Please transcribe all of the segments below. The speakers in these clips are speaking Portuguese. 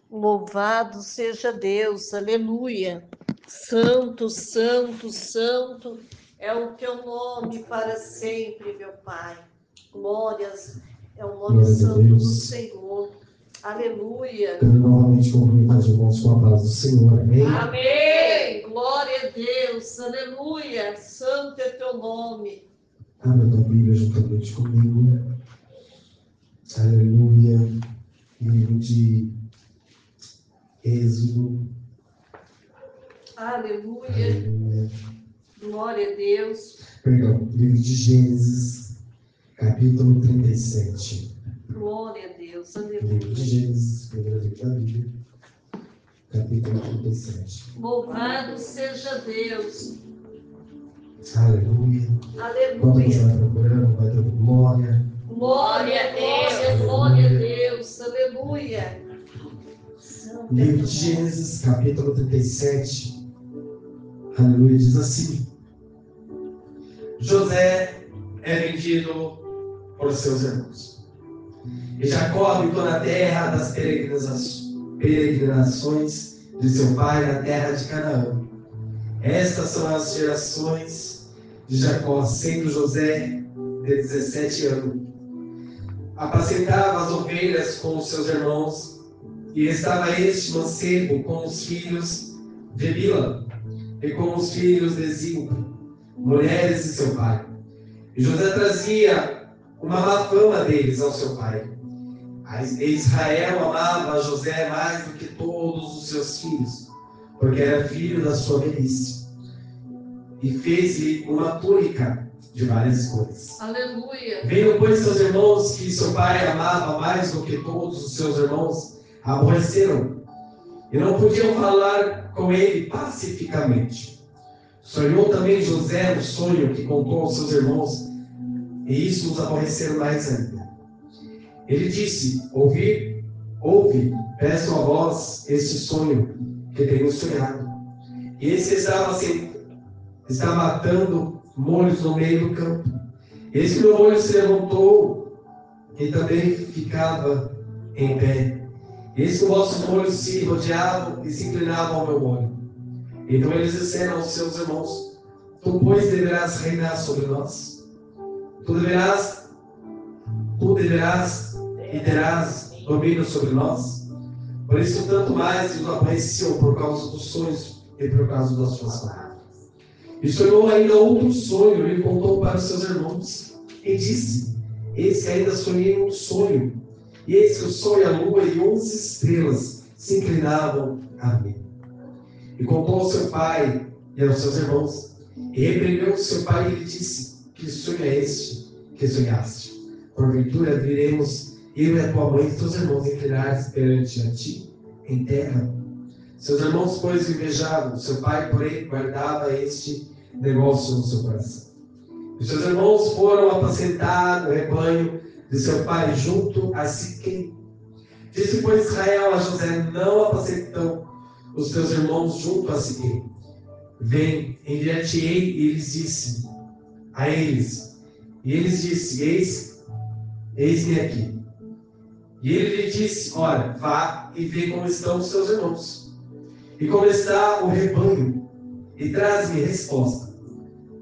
Louvado seja Deus, aleluia. Santo, santo, santo é o teu nome para sempre, meu Pai. Glórias é o nome santo do Senhor. Aleluia. Quero novamente cumprimentar os irmãos com a paz do Senhor, amém? Amém. Glória a Deus, aleluia. Santo é teu nome. Abra tua Bíblia juntamente comigo. Aleluia. Livro de Êxodo. Aleluia. Aleluia. Glória a Deus. Perdão, livro de Gênesis, capítulo 37. Glória a Deus, Livro de aleluia. Gênesis, primeiro livro da Bíblia, capítulo 37. Louvado seja Deus. Aleluia. Quando você Aleluia. vai procurando, vai dando glória. Glória a Deus, glória a Deus, aleluia. Santo é Livro teu de nome. Gênesis, capítulo 37. Aleluia, diz assim: José é vendido por seus irmãos. E Jacó habitou na terra das peregrinações de seu pai, na terra de Canaã. Estas são as gerações de Jacó, sendo José de 17 anos. Apacentava as ovelhas com os seus irmãos, e estava este mancebo com os filhos de Bilha e com os filhos de Zilpa, mulheres de seu pai. E José trazia uma má fama deles ao seu pai. E Israel amava José mais do que todos os seus filhos, porque era filho da sua velhice. E fez-lhe uma túnica de várias cores. Aleluia. Veio, pois, seus irmãos, que seu pai amava mais do que todos os seus irmãos, aborreceram, e não podiam falar com ele pacificamente. Sonhou também José no sonho que contou aos seus irmãos, e isso os aborreceram mais ainda. Ele disse: ouve, peço a vós este sonho que tenho sonhado. E esse está matando molhos no meio do campo. Eis que o molho se levantou e também ficava em pé. Eis que o vosso molho se rodeava e se inclinava ao meu molho. Então eles disseram aos seus irmãos: tu, pois, deverás reinar sobre nós. Tu deverás e terás domínio sobre nós. Por isso, tanto mais os aborreciam por causa dos sonhos e por causa das suas palavras. E sonhou ainda outro sonho e contou para os seus irmãos. E disse: eis que ainda sonhei um sonho. E eis que o sol e a lua e 11 estrelas se inclinavam a mim. E contou ao seu pai e aos seus irmãos. E repreendeu o seu pai e lhe disse: que sonho é este que sonhaste? Porventura viremos eu e a tua mãe e teus irmãos inclinares perante a ti em terra? Seus irmãos, pois, o invejavam. Seu pai, porém, guardava este negócio no seu coração. E seus irmãos foram apacentar o rebanho de seu pai junto a Siquém. Disse, pois, Israel a José: não apacentam os teus irmãos junto a Siquém. Vem, enviar-te-ei. E eles disse a eles. E eles disse: eis-me aqui. E ele lhe disse: ora, vá e vê como estão os seus irmãos, e como está o rebanho, e traz-me resposta.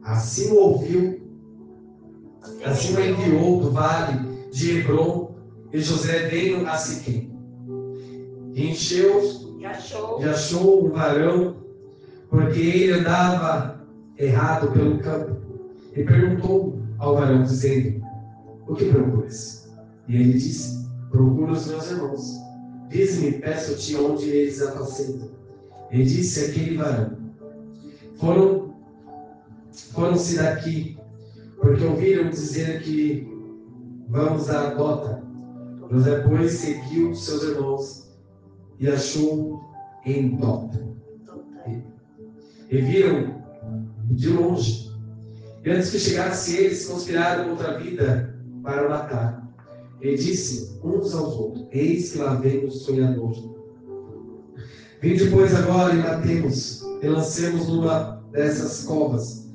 Assim o ouviu, assim o enviou do vale de Hebrom, e José veio a Siquém. E achou um varão, porque ele andava errado pelo campo, e perguntou ao varão, dizendo: o que procuras? E ele disse: procuro os meus irmãos. Diz-me, peço-te, onde eles apacentam. E disse aquele varão: foram-se daqui, porque ouviram dizer que vamos a Dota. José, pois, seguiu seus irmãos e achou em Dota. E viram de longe. E antes que chegasse eles, conspiraram contra a vida para o matar. E disse uns aos outros: eis que lá vem o sonhador Vinde, pois, agora e matemos, e lancemos numa dessas covas,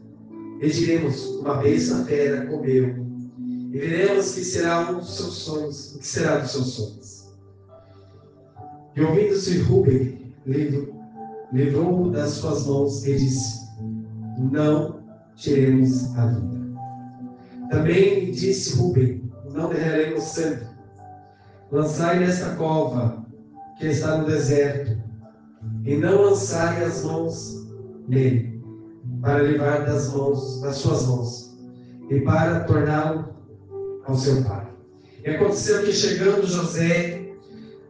e diremos, uma besta fera comeu, e veremos que será um dos seus sonhos, o que será dos seus sonhos. E ouvindo-se Rúben, livrou-o das suas mãos e disse, não tiremos a vida. Também disse Rúben, não derramaremos sangue, lançai nesta cova, que está no deserto, e não lançai as mãos nele, para livrar das suas mãos, e para torná-lo ao seu pai. E aconteceu que, chegando José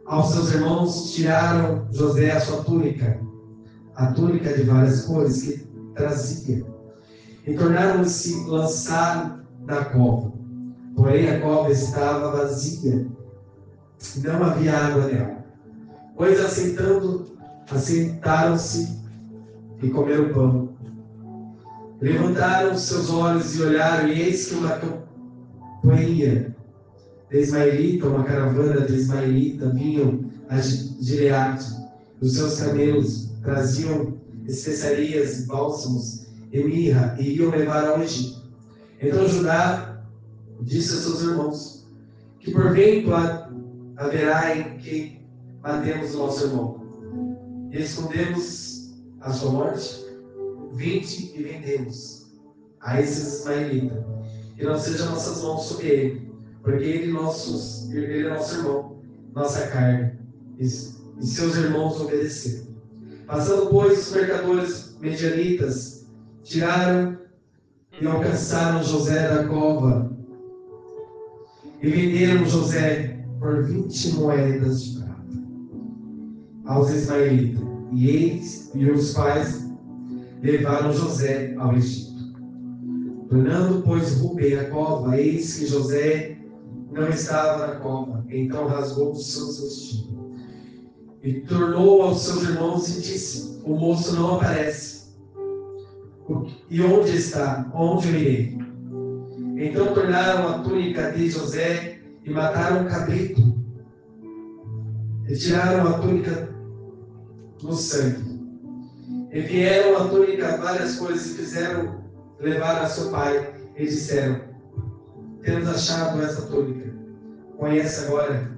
aos seus irmãos, tiraram José a sua túnica, a túnica de várias cores que trazia, e tornaram-se lançar na cova. Porém, a cova estava vazia, não havia água nela. Pois assentaram-se e comeram pão. Levantaram os seus olhos e olharam, e eis que uma companhia de ismaelita, uma caravana de ismaelita, vinham a Gileade. Os seus camelos traziam especiarias e bálsamos e mirra, e iam levar ao Egito. Então Judá disse aos seus irmãos, que porvento haverá em que matemos o nosso irmão, e escondemos a sua morte? Vinde e vendemos a esses ismaelitas, que não sejam nossas mãos sobre ele, porque ele é nosso irmão, nossa carne. E seus irmãos obedeceram. Passando, pois, os mercadores medianitas, tiraram e alcançaram José da cova, e venderam José por 20 moedas de prata aos ismaelitas, e os pais levaram José ao Egito. Tornando, pois, Rúben a cova, eis que José não estava na cova. Então rasgou os seus vestidos e tornou aos seus irmãos e disse, o moço não aparece. E onde está? Onde eu irei? Então tornaram a túnica de José e mataram um cabrito. E tiraram a túnica no sangue. E vieram a túnica várias coisas e fizeram levar a seu pai. E disseram, temos achado essa túnica. Conhece agora.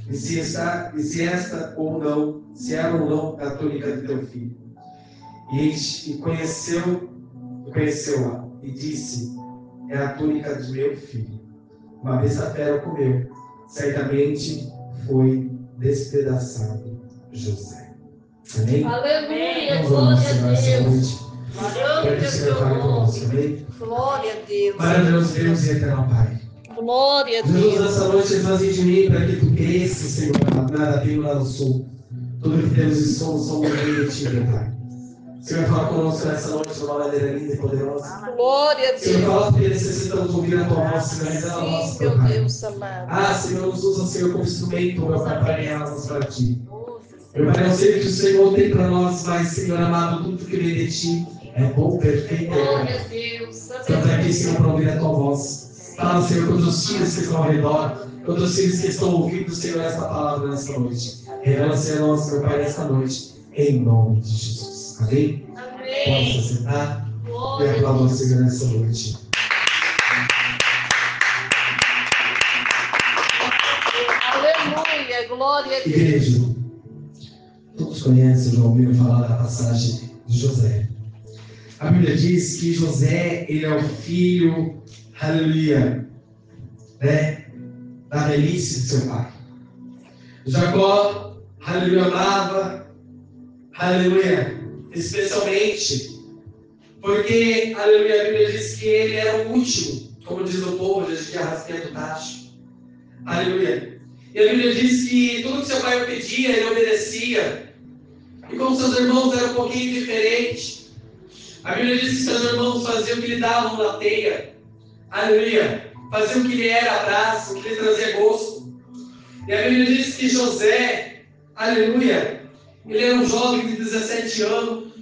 E se esta ou não, se é ou não a túnica de teu filho. E conheceu-a e disse, é a túnica de meu filho. Uma besta fera comeu, certamente foi despedaçado José. Amém? Aleluia, Vamos glória a Deus. Quero que o Senhor fale conosco, amém? Glória a Deus. Maravilhoso Deus e eterno Pai. Glória a Jesus, Deus. nessa noite, fazem de mim para que tu cresças, Senhor, nada tenho, nada sou. Tudo que temos e somos no meio de ti, meu Pai. Senhor, fala conosco nessa noite de uma maneira linda e poderosa. Glória a Deus. Senhor, fala porque necessitamos ouvir a tua voz, Senhor, revela a nossa, Sim, meu meu Pai. Deus amado. Ah, Senhor, nos usa, Senhor, como instrumento, meu Pai, para ganhar almas para ti. Meu Pai, eu sei que o Senhor tem para nós, mas, Senhor amado, tudo que vem de ti é bom, perfeito. Glória a Deus. Estamos aqui, Senhor, para ouvir a tua voz. Fala, Senhor, com os filhos que estão ao redor, com os filhos que estão ouvindo, Senhor, esta palavra nesta noite. Revela-se a nós, meu Pai, nesta noite, em nome de Jesus. Amém? Amém. Pode se sentar e Glória a aplaudir o Deus. Senhor nessa noite. Aleluia, glória a Deus. Igreja, todos conhecem, já ouviram falar da passagem de José. A Bíblia diz que José, ele é o filho, aleluia, né, da velhice de seu pai. Jacó, aleluia, amava, aleluia, especialmente porque, aleluia, a Bíblia diz que ele era o último, como diz o povo, desde que arrasqueia do tacho. Aleluia. E a Bíblia diz que tudo que seu pai pedia, ele obedecia. E como seus irmãos eram um pouquinho diferentes, a Bíblia diz que seus irmãos faziam o que lhe davam na teia. Aleluia. Faziam o que lhe era abraço, o que lhe trazia gosto. E a Bíblia diz que José, aleluia, ele era um jovem de 17 anos,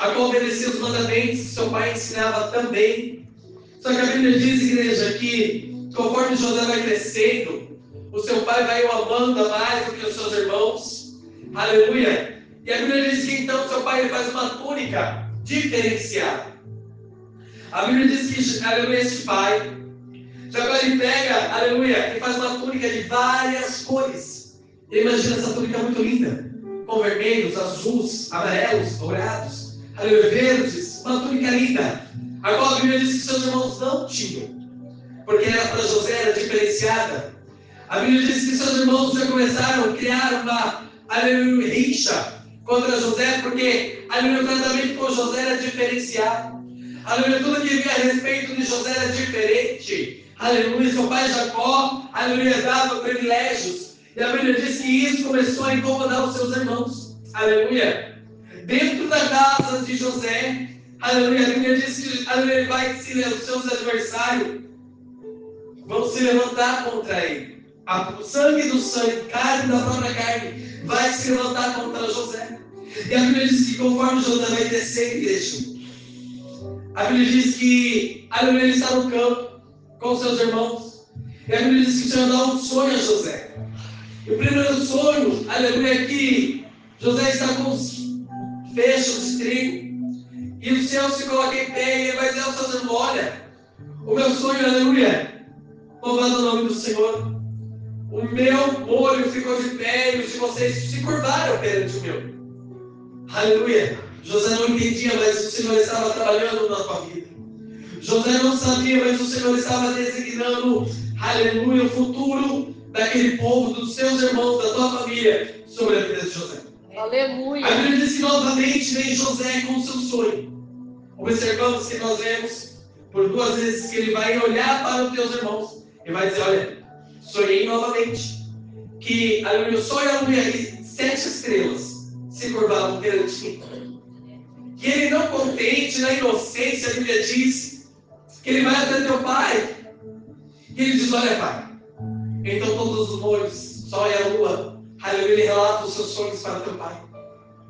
a qual obedecia os mandamentos que seu pai ensinava também. Só que a Bíblia diz, igreja, que conforme José vai crescendo, o seu pai vai o amando mais do que os seus irmãos. Aleluia. E a Bíblia diz que então seu pai ele faz uma túnica diferenciada. A Bíblia diz que, aleluia, este pai, Jacó ele pega, aleluia, e faz uma túnica de várias cores. E imagina essa túnica muito linda, com vermelhos, azuis, amarelos, dourados, aleluia, verdes, uma túnica linda. Agora a Bíblia diz que seus irmãos não tinham, porque era para José, era diferenciada. A Bíblia diz que seus irmãos já começaram a criar uma, aleluia, rixa contra José, porque, aleluia, o tratamento com José era diferenciado. Aleluia, tudo que via a respeito de José era diferente. Aleluia, seu pai Jacó, aleluia, dava privilégios. E a Bíblia diz que isso começou a incomodar os seus irmãos. Aleluia. Dentro da casa de José, aleluia, a Bíblia diz que, aleluia, os seus adversários vão se levantar contra ele. O sangue do sangue, carne da própria carne, vai se levantar contra José. E a Bíblia diz que conforme José vai descer, igreja, a Bíblia diz que, aleluia, ele está no campo com seus irmãos. E a Bíblia diz que o Senhor dá um sonho a José. E o primeiro sonho, aleluia, é que José está com os feixes de trigo. E o Senhor se coloca em pé e ele vai dizer aos seus irmãos: olha, o meu sonho, aleluia, louvado o nome do Senhor. O meu molho ficou de pé e os de vocês se curvaram perante o meu. Aleluia. José não entendia, mas o Senhor estava trabalhando na sua vida. José não sabia, mas o Senhor estava designando, aleluia, o futuro daquele povo, dos seus irmãos, da tua família, sobre a vida de José. Aleluia. A Bíblia diz que novamente vem José com o seu sonho. Observamos que nós vemos por 2 vezes que ele vai olhar para os teus irmãos e vai dizer: olha, sonhei novamente que, aleluia, o sonho, aleluia, e 7 estrelas se curvavam perante mim. Que ele, não contente, na inocência, a Bíblia diz que ele vai até teu pai. E ele diz: olha, pai, então todos os molhos, sol e a lua, aleluia, ele relata os seus sonhos para teu pai.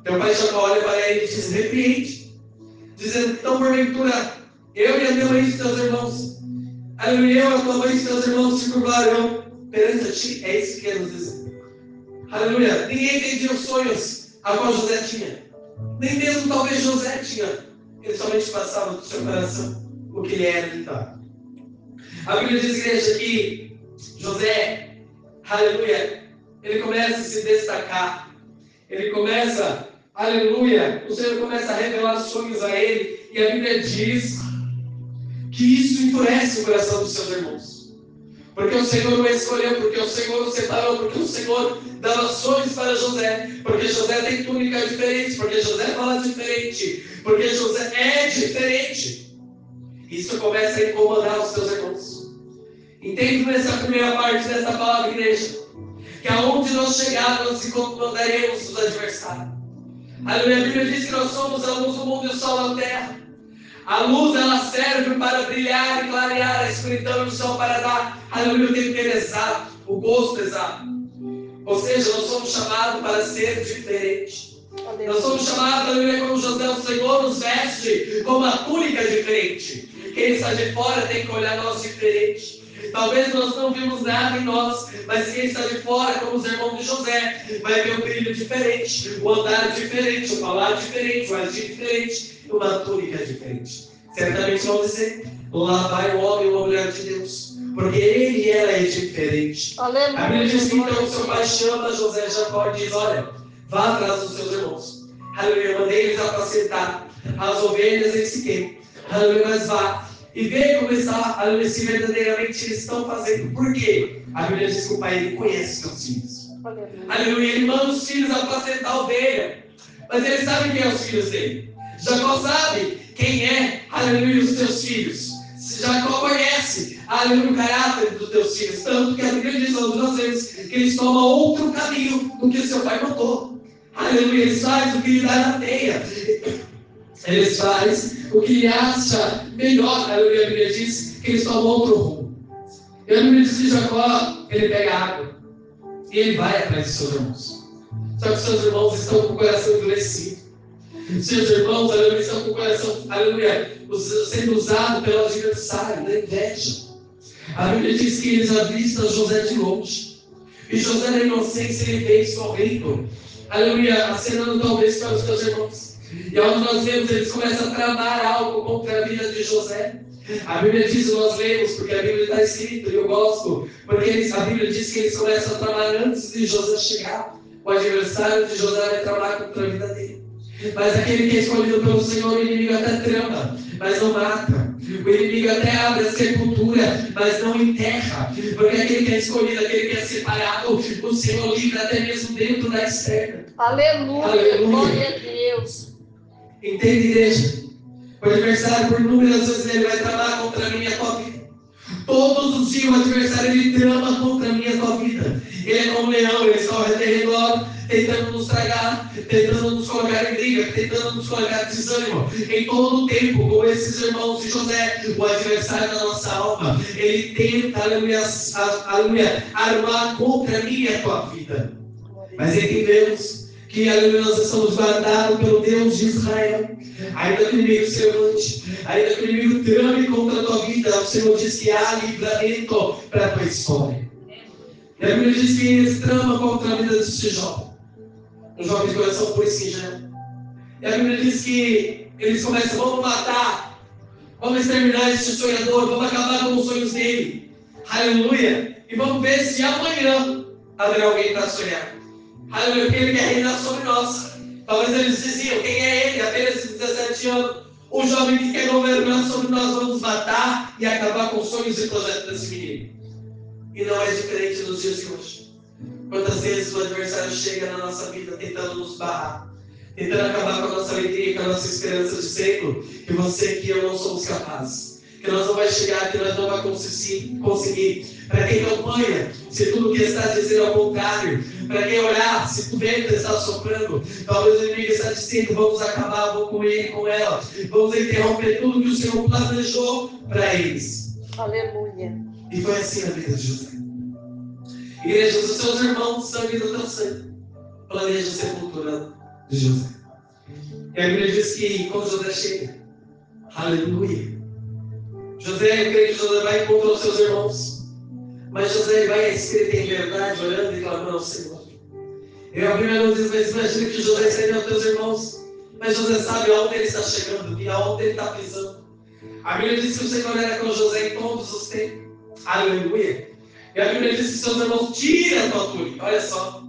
Teu pai já olha para ele e diz: repreende, dizendo: então porventura, eu e a minha mãe e os teus irmãos, aleluia, eu e a tua mãe e os teus irmãos se curvarão perante a ti. É isso que quer nos dizer. Aleluia. Ninguém entendia os sonhos a qual José tinha. Nem mesmo talvez José tinha. Ele somente passava do seu coração o que ele era então. A Bíblia diz, igreja, que José, aleluia, ele começa a se destacar. Ele começa, aleluia, o Senhor começa a revelar sonhos a ele. E a Bíblia diz que isso enfurece o coração dos seus irmãos. Porque o Senhor o escolheu, porque o Senhor o separou, porque o Senhor dava sonhos para José, porque José tem túnica diferente, porque José fala diferente, porque José é diferente. Isso começa a incomodar os seus irmãos. Entende nessa primeira parte dessa palavra, igreja? Que aonde nós chegarmos, nós incomodaremos os adversários. Aleluia, a Bíblia diz que nós somos a luz do mundo e o sol na terra. A luz, ela serve para brilhar e clarear a escuridão, e o sol para dar, aleluia, o tempero exato, o gosto exato. Ou seja, nós somos chamados para ser diferentes. Nós somos chamados, aleluia, como José, o Senhor nos veste com uma túnica diferente. Quem está de fora tem que olhar nós diferente. Talvez nós não vimos nada em nós, mas quem está de fora, como os irmãos de José, vai ver um brilho diferente, um andar diferente, um falar diferente, um agir diferente, uma túnica diferente. Certamente vão dizer: lá vai o homem e uma mulher de Deus, porque ele e ela é diferente. Aleluia. A Bíblia diz que então o seu pai chama José Jacó e diz: olha, vá atrás dos seus irmãos. Aleluia, mandei eles apacentar as ovelhas em Siquém. Aleluia, mas vá e vê como está, aleluia, se verdadeiramente eles estão fazendo. Por quê? A Bíblia diz que o pai, ele conhece seus filhos. Aleluia, ele manda os filhos apacentar a ovelha, mas ele sabe quem é os filhos dele. Jacó sabe quem é, aleluia, os teus filhos. Jacó conhece, aleluia, o caráter dos teus filhos. Tanto que a Bíblia diz algumas vezes que eles tomam outro caminho do que seu pai mandou. Aleluia, eles fazem o que lhe dá na teia. Eles fazem o que lhe acha melhor. Aleluia, a Bíblia diz que eles tomam outro rumo. E a Bíblia diz que Jacó, ele pega água e ele vai atrás de seus irmãos. Só que seus irmãos estão com o coração endurecido. Seus irmãos, aleluia, estão com o coração, aleluia, sendo usado pelo adversário, da inveja. A Bíblia diz que eles avistam José de longe. E José, na inocência, ele veio sorrindo. Aleluia, acenando talvez para os seus irmãos. E onde nós vemos, eles começam a tramar algo contra a vida de José. A Bíblia diz, nós lemos, porque a Bíblia está escrita, e eu gosto, porque a Bíblia diz que eles começam a tramar antes de José chegar. O adversário de José vai tramar contra a vida dele. Mas aquele que é escolhido pelo Senhor, o inimigo até trama, mas não mata. O inimigo até abre a sepultura, mas não enterra. Porque aquele que é escolhido, aquele que é separado, o Senhor livra até mesmo dentro da externa. Aleluia, Aleluia. glória a Deus. Entende, igreja? O adversário, por inúmeras vezes, ele vai tramar contra mim e a tua vida. Todos os dias o adversário, ele trama contra mim e a tua vida. Ele é como um leão, ele corre ao redor, tentando nos tragar, tentando nos colocar em briga, tentando nos colocar em desânimo. Em todo o tempo, como esses irmãos de José, o adversário da nossa alma, ele tenta, aleluia, armar contra mim e a tua vida. Mas entendemos que, aleluia, nós estamos guardados pelo Deus de Israel. Ainda que o inimigo se levante, ainda que o inimigo trame contra a tua vida, o Senhor diz que há livramento para a tua história. E a Bíblia diz que eles tramam contra a vida desse jovem. Um jovem de coração puro e singelo. E a Bíblia diz que eles começam, vamos matar, vamos exterminar este sonhador, vamos acabar com os sonhos dele. Aleluia. E vamos ver se amanhã haverá alguém para sonhar. Aleluia, porque ele quer reinar sobre nós. Talvez eles diziam, quem é ele? Apenas 17 anos. O jovem que quer governar sobre nós, vamos matar e acabar com os sonhos e projetos desse menino. E não é diferente nos dias de hoje. Quantas vezes o adversário chega na nossa vida tentando nos barrar, tentando acabar com a nossa alegria, com a nossa esperança, dizendo que você e eu não somos capazes, que nós não vai chegar, que nós não vamos conseguir. Para quem campanha, se tudo que está dizendo é o contrário. Para quem olhar, se o vento está soprando, talvez o inimigo está dizendo, vamos acabar, vamos com ele, com ela. Vamos interromper tudo que o Senhor planejou para eles. Aleluia. E foi assim a vida de José. Igreja, os seus irmãos são vida tão sangue. Planeja a sepultura de José. E a Bíblia diz que quando José chega, aleluia. José, eu creio que José vai encontrar os seus irmãos. Mas José vai escrito em verdade, orando e clamando ao Senhor. E a Bíblia não diz, mas imagina que José está indo aos teus irmãos. Mas José sabe aonde ele está chegando e aonde ele está pisando. A Bíblia diz que o Senhor era com José em todos os tempos. Aleluia. E a Bíblia diz que seus irmãos tiram a tua túnica. Olha só.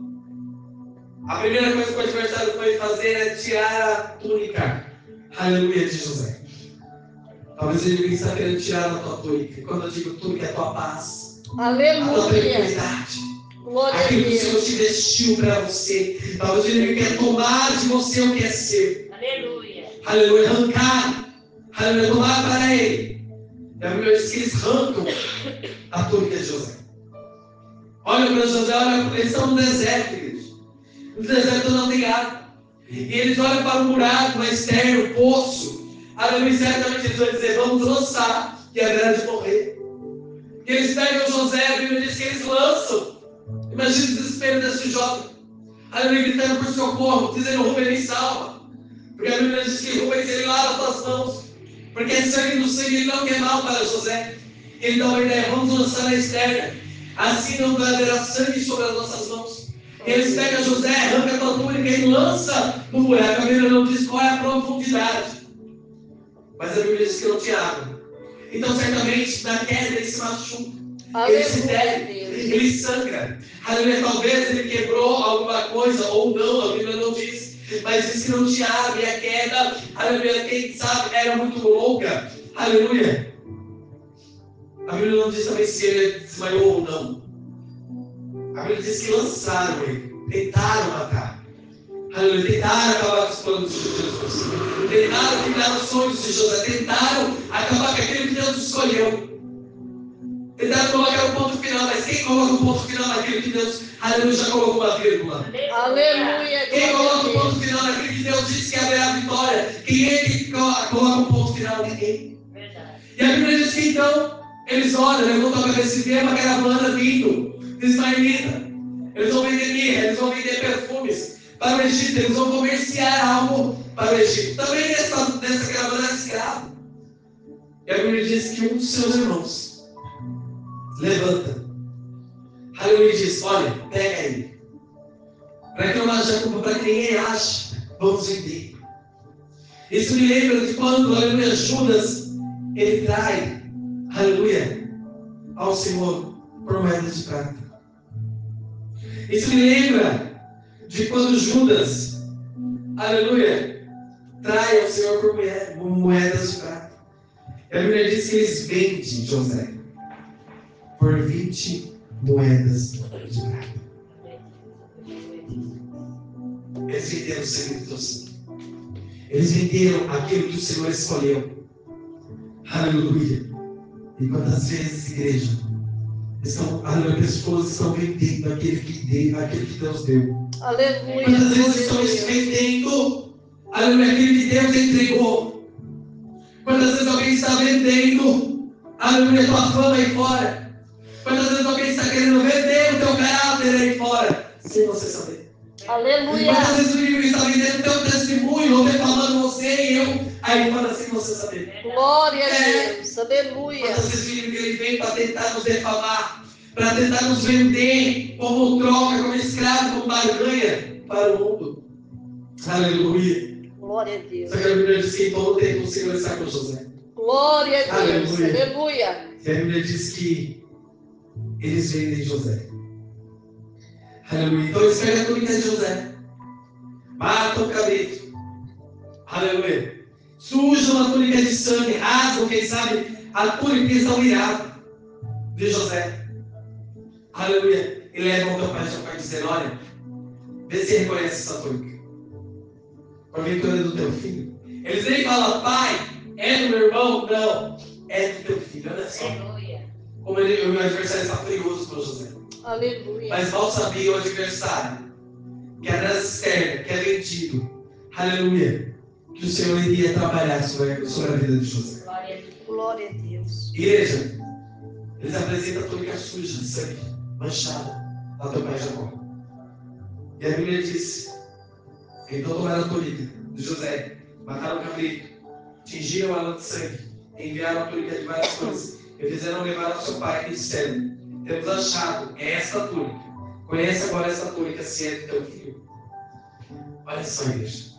A primeira coisa que o adversário foi fazer é tirar a túnica. Aleluia de José. Talvez ele está querendo tirar a tua túnica. Quando eu digo túnica, é a tua paz. Aleluia. A tua tranquilidade. Glória Aquilo a que o Deus. Senhor te vestiu para você. Talvez o inimigo quer tomar de você o que é seu. Aleluia. Aleluia. Arrancar. Aleluia. Tomar para ele. E a Bíblia diz que eles arrancam a túnica de José. Olha para José, olha, eles estão no deserto, queridos. No deserto não tem água. E eles olham para o buraco, a externo, o poço. Aleluia. Certamente eles vão dizer, vamos lançar, que haverá de morrer. E eles pegam José, a Bíblia diz que eles lançam. Imagina o desespero desse jovem. Aleluia, gritando por socorro, dizendo, Rubem, me salva. Porque a Bíblia diz que Rubem, ele lava as tuas mãos. Porque é sangue do sangue, ele não quer mal para José. Ele dá uma ideia, vamos lançar na externa. Assim não haverá sangue sobre as nossas mãos. Eles pegam José, arranca a tua túnica e lança no buraco. A Bíblia não diz qual é a profundidade. Mas a Bíblia diz que não tinha água. Então, certamente, na queda ele se machuca. Ele se deve, ele sangra. Aleluia, talvez ele quebrou alguma coisa ou não, a Bíblia não diz. Mas diz que não tinha água e a queda, aleluia, quem sabe, era muito longa. Aleluia. A Bíblia não diz também se ele desmaiou ou não. A Bíblia diz que lançaram ele, tentaram matar. Aleluia, tentaram acabar com os planos de Jesus. Tentaram tirar os sonhos de José. Tentaram acabar com aquilo que Deus escolheu. Tentaram colocar um ponto final, mas quem coloca um ponto final naquilo que Deus, aleluia, já colocou uma vírgula? Aleluia. Quem coloca um ponto final naquilo que Deus disse que haverá vitória? Quem é que coloca um ponto final? Ninguém. E a Bíblia diz que então, eles olham, levantam a cabeça e vê uma caravana vindo, israelita. Eles vão vender mirra, eles vão vender perfumes para o Egito, eles vão comerciar algo para o Egito. Também nessa caravana era escravo. E a Bíblia diz que um dos seus irmãos levanta, aleluia, diz, olha, pega ele. Para que não haja culpa, para que ninguém ache, vamos vender. Isso me lembra de quando, aleluia, Judas, ele trai, aleluia, ao Senhor por moedas de prata. Isso me lembra de quando Judas, aleluia, trai ao Senhor por moedas de prata. E a Bíblia diz que eles vendem José por 20 moedas de prata. Eles venderam o segredo do Senhor. Eles venderam aquilo que o Senhor escolheu. Aleluia. E quantas vezes, igreja, pessoas estão vendendo aquilo que Deus deu. Aleluia. Quantas vezes estão vendendo, aleluia, aquilo que Deus entregou. Quantas vezes alguém está vendendo, aleluia, tua fama aí fora. Quantas vezes alguém está querendo vender o teu caráter aí fora, sem você saber. Aleluia. Quantas vezes o inimigo está vendendo o teu testemunho, ou defamando você e eu, aí fora, sem você saber. Glória a Deus. Aleluia. Quantas vezes o inimigo ele vem para tentar nos defamar, para tentar nos vender como troca, como escravo, como barganha para o mundo. Aleluia. Glória a Deus. Só que a Bíblia diz que em todo tempo o Senhor está com José. Glória a Deus. Aleluia. Aleluia. E a Bíblia diz que eles vendem José. Aleluia. Então eles pegam a túnica de José, matam o cabrito. Aleluia. Sujam a túnica de sangue, rasgam, quem sabe, a túnica e estão irados de José. Aleluia. E levam o teu pai e dizendo, olha, vê se reconhece essa túnica. Porventura do teu filho. Eles nem falam, pai, é do meu irmão? Não, é do teu filho. Olha só. Aleluia. Como o meu adversário está furioso com José. Aleluia. Mas mal sabia o adversário, que era externo, que é vendido. Aleluia. Que o Senhor iria trabalhar sobre a vida de José. Glória a Deus. Glória a Deus. Igreja, eles apresentam a túnica suja de sangue, manchada, lá teu pai Jacó. E a Bíblia diz, então tomaram a túnica de José, mataram o cabrito, tingiram ela de sangue, enviaram a túnica de várias coisas, e fizeram levar ao seu pai e disseram, temos achado esta túnica, conhece agora esta túnica, se é do teu filho. Olha só, igreja.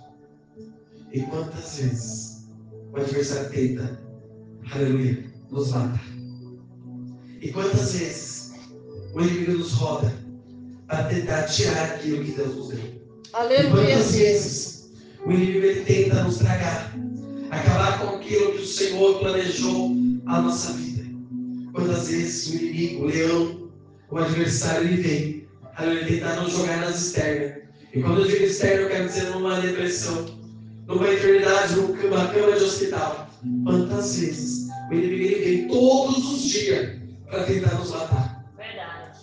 E quantas vezes o adversário tenta, aleluia, nos matar. E quantas vezes o inimigo nos roda para tentar tirar aquilo que Deus nos deu. Aleluia. E quantas vezes o inimigo ele tenta nos tragar, acabar com aquilo que o Senhor planejou a nossa vida. Quantas vezes o inimigo, o leão, o adversário, ele vem, aleluia, tentar nos jogar nas externas. E quando eu digo externo, eu quero dizer numa depressão, numa enfermidade, numa cama de hospital. Quantas vezes o inimigo ele vem todos os dias para tentar nos matar. Verdade.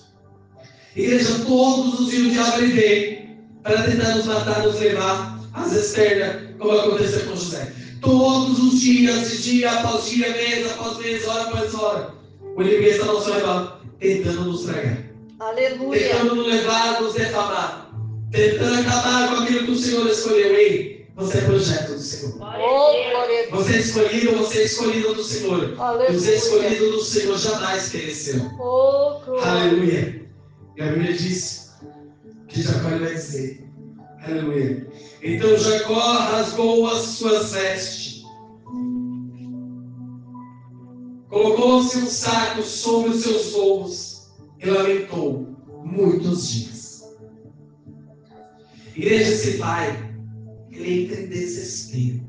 Igreja, todos os dias o diabo ele vem para tentar nos matar, nos levar às externas, como aconteceu com José. Todos os dias, dia após dia, mês após mês, hora após hora, o inimigo está ao nosso redor, tentando nos tragar. Aleluia. Tentando nos levar, nos defamar. Tentando acabar com aquilo que o Senhor escolheu. Ei, você é projeto do Senhor. Oh, glória a Deus. Você é escolhido do Senhor. Aleluia. Você é escolhido do Senhor, jamais pereceu. Oh, glória. Aleluia. E a Bíblia diz que Jacó vai dizer, aleluia. Então Jacó rasgou as suas vestes, colocou-se um saco sobre os seus ombros e lamentou muitos dias. Igreja, esse pai, ele entra em desespero.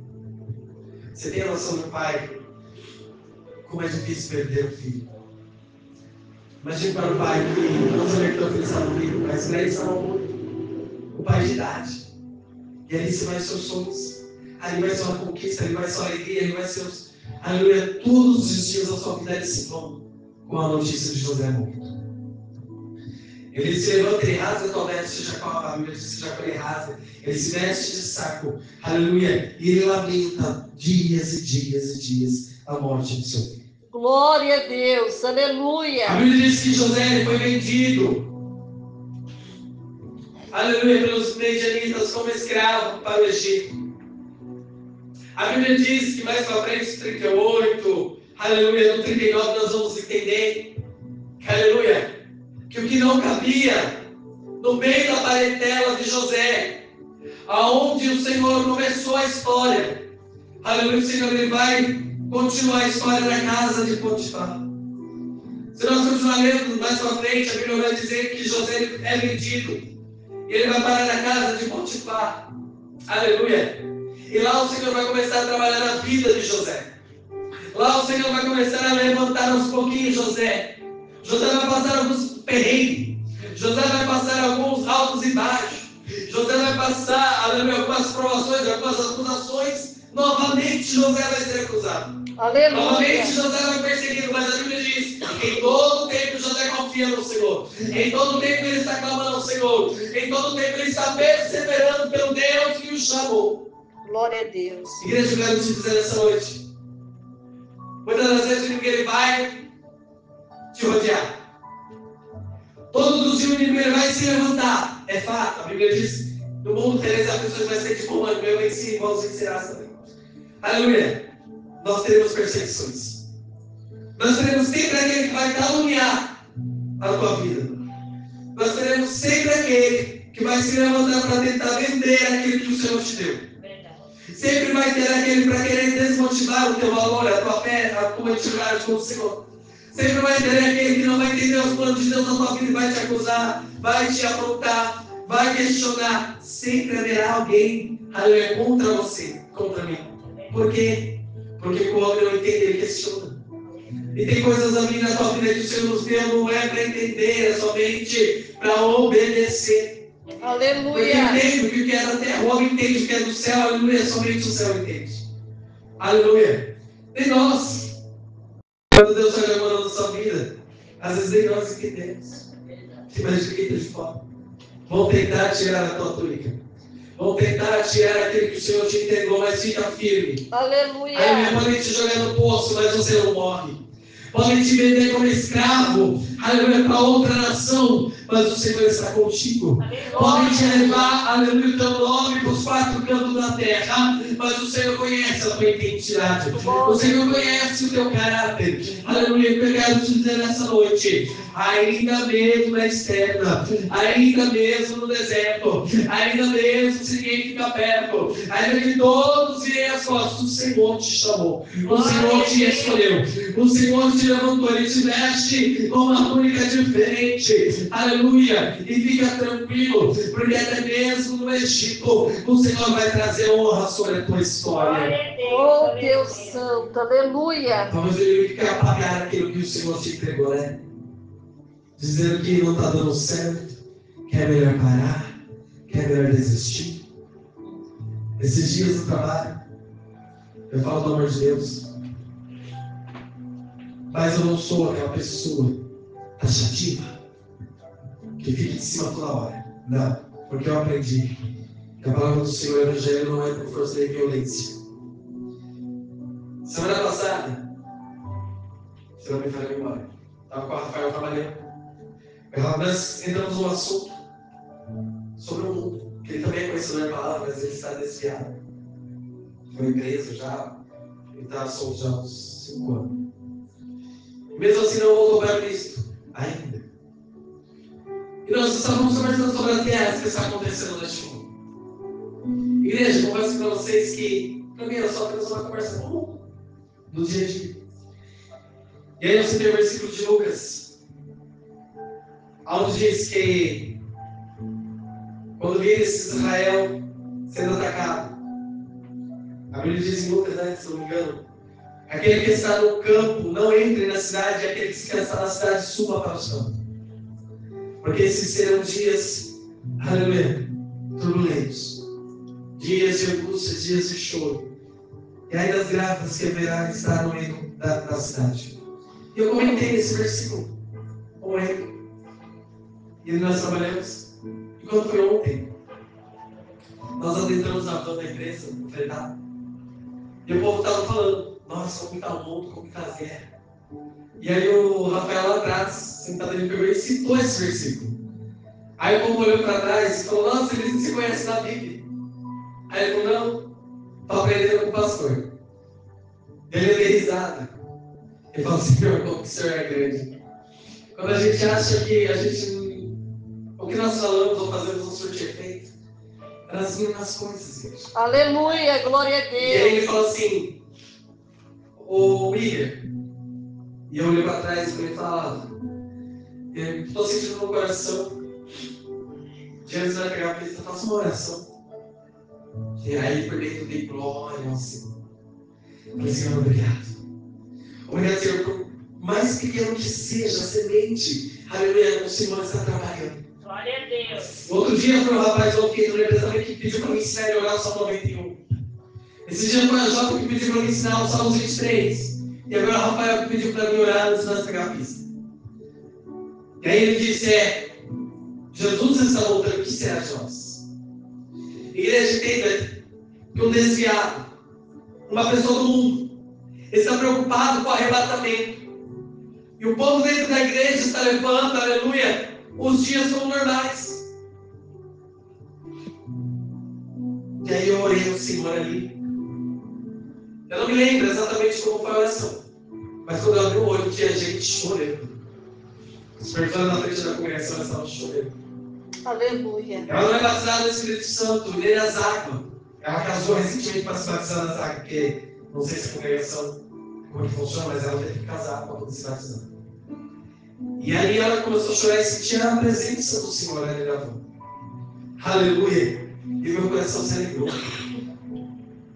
Você tem a noção do pai? Como é difícil perder o filho. Imagina para o pai que não sabia que o filho estava vivo, mas para ele estava morto. O pai de idade. E ali se vai seus sonhos. Ali vai sua conquista, ali vai sua alegria, ali vai seus. Aleluia, todos os dias da sua vida eles se vão com a notícia de José morto. Ele se levanta e rasga a tua veste, Jacó, a Bíblia diz que Jacó ele rasga. Ele se veste de saco, aleluia, e ele lamenta dias e dias e dias a morte do seu filho. Glória a Deus. Aleluia. A Bíblia diz que José ele foi vendido, aleluia, pelos medianitas como escravo para o Egito. A Bíblia diz que mais para frente, 38, aleluia, no 39 nós vamos entender que, aleluia, que que o que não cabia no meio da parentela de José, aonde o Senhor começou a história, aleluia, o Senhor ele vai continuar a história da casa de Potifar. Se nós continuarmos lendo mais para frente, a Bíblia vai dizer que José é vendido e ele vai parar na casa de Potifar, aleluia, e lá o Senhor vai começar a trabalhar na vida de José. Lá o Senhor vai começar a levantar aos pouquinhos José. José vai passar alguns perrengues. José vai passar alguns altos e baixos. José vai passar algumas provações, algumas acusações. Novamente José vai ser acusado. Aleluia. Novamente José vai perseguido. Mas a Bíblia diz: em todo tempo José confia no Senhor. Em todo tempo ele está clamando ao Senhor. Em todo tempo ele está perseverando pelo Deus que o chamou. Glória a Deus. Igreja, eu quero te dizer nessa noite. Muitas das vezes o inimigo ele vai te rodear. Todos os dias o inimigo ele vai se levantar. É fato, a Bíblia diz: no mundo tereis aflições, vai ser de comando, meu em si, vós vencerás também. Aleluia. Nós teremos perseguições. Nós teremos sempre aquele que vai caluniar a tua vida. Nós teremos sempre aquele que vai se levantar para tentar vender aquilo que o Senhor te deu. Sempre vai ter aquele para querer desmotivar o teu valor, a tua fé, a tua intimidade com o Senhor. Sempre vai ter aquele que não vai entender os planos de Deus na tua vida e vai te acusar, vai te aprontar, vai questionar. Sempre haverá alguém, aleluia, contra você, contra mim. Por quê? Porque o homem não entende, ele questiona. E tem coisas a mim na tua vida que o Senhor nos deu, não é para entender, é somente para obedecer. Aleluia. Porque entende o que é da terra, o homem entende o que é do céu, aleluia, somente o céu entende. Aleluia. Nem nós, quando Deus está chamando a sua vida, às vezes nem nós entendemos. Imagina quem está de fora. Vão tentar tirar a tua túnica. Vão tentar tirar aquilo que o Senhor te entregou, mas fica firme. Aleluia. Aleluia. Podem te jogar no poço, mas você não morre. Podem te vender como escravo, aleluia, para outra nação, mas o Senhor está contigo. Podem te levar, aleluia, o teu nome para os quatro cantos da terra, mas o Senhor conhece a tua identidade. O Senhor conhece o teu caráter. Aleluia, eu quero te dizer nessa noite, ainda mesmo na externa, ainda mesmo no deserto, ainda mesmo se ninguém fica perto, ainda que todos virem as costas, o Senhor te chamou, o Senhor te escolheu, o Senhor te levantou, Ele te veste com uma túnica diferente, aleluia, e fica tranquilo, porque até mesmo no Egito, o Senhor vai trazer honra sobre a tua história. Oh Deus Santo, aleluia. Talvez ele quer apagar aquilo que o Senhor te entregou, né? Dizendo que não está dando certo, que é melhor parar, que é melhor desistir. Esses dias no trabalho, eu falo do amor de Deus, mas eu não sou aquela pessoa taxativa que fica em cima toda hora. Não, porque eu aprendi que a palavra do Senhor, o Evangelho, não é por força de violência. Semana passada, você não me falha a memória, estava com o Rafael trabalhando. Nós entramos num assunto sobre o mundo, que ele também é conhecedor da palavra, mas ele está desviado. Foi preso já, ele está solto já há uns 5 anos. E mesmo assim não voltou para Cristo, ainda. E nós estávamos conversando sobre as guerras que estão acontecendo neste mundo. Igreja, confesso para vocês que, para mim, era só apenas uma conversa comum, do dia a dia. E aí você tem o versículo de Lucas, onde diz que quando vires Israel sendo atacado, a Bíblia diz em Lucas, né, se não me engano, aquele que está no campo não entre na cidade, e aquele que está na cidade suba para o chão. Porque esses serão dias, aleluia, turbulentos, dias de angústia, dias de choro, e aí das grávidas que haverá estar no meio da cidade. E eu comentei esse versículo com ele. E nós trabalhamos. E quando foi ontem, nós adentramos na van da empresa, no fretado. E o povo estava falando: nossa, como está o mundo, como está a guerra. E aí o Rafael lá atrás, sentado, ele pegou e citou esse versículo. Aí o povo olhou para trás e falou: nossa, eles não se conhecem da Bíblia. Aí ele falou: não, estou aprendendo com o pastor. Ele deu risada. Ele falou: Senhor, como que o Senhor é grande. Quando a gente acha que o que nós falamos ou fazemos não surte efeito, elas vinham nas coisas, gente. Aleluia, glória a E aí ele Deus. falou assim, ô William, e eu olhei para trás e ele falava, eu estou sentindo no meu coração, diante da pegar a pista, faça uma oração. E aí por dentro dei glória ao Senhor. Falei, Senhor, obrigado. Obrigado, Senhor, por mais pequeno que seja a semente, aleluia, o Senhor está trabalhando. Glória a Deus. Outro dia foi um rapaz do departamento que pediu para me ensinar a orar o Salmo 91. Esse dia foi a Jota que pediu para me ensinar o Salmo 23. E agora o Rafael pediu para mim orar antes de pegar a pista. E aí ele disse, Jesus está voltando, o que será de nós? Igreja, entenda que um desviado, uma pessoa do mundo, está preocupado com o arrebatamento. E o povo dentro da igreja está levando, aleluia, os dias como normais. E aí eu orei ao Senhor ali. Eu não me lembro exatamente como foi a oração. Mas quando eu abri o olho, tinha gente chorando. Os pessoas na frente da congregação estavam chorando. Aleluia. Ela não é batizada no Espírito Santo, nem nas águas. Ela casou recentemente para se batizar nas águas, porque não sei se a congregação, como é que funciona, mas ela teve que casar para poder se batizar. E aí ela começou a chorar e sentir a presença do Senhor ali na mão. Aleluia. E meu coração se alegrou.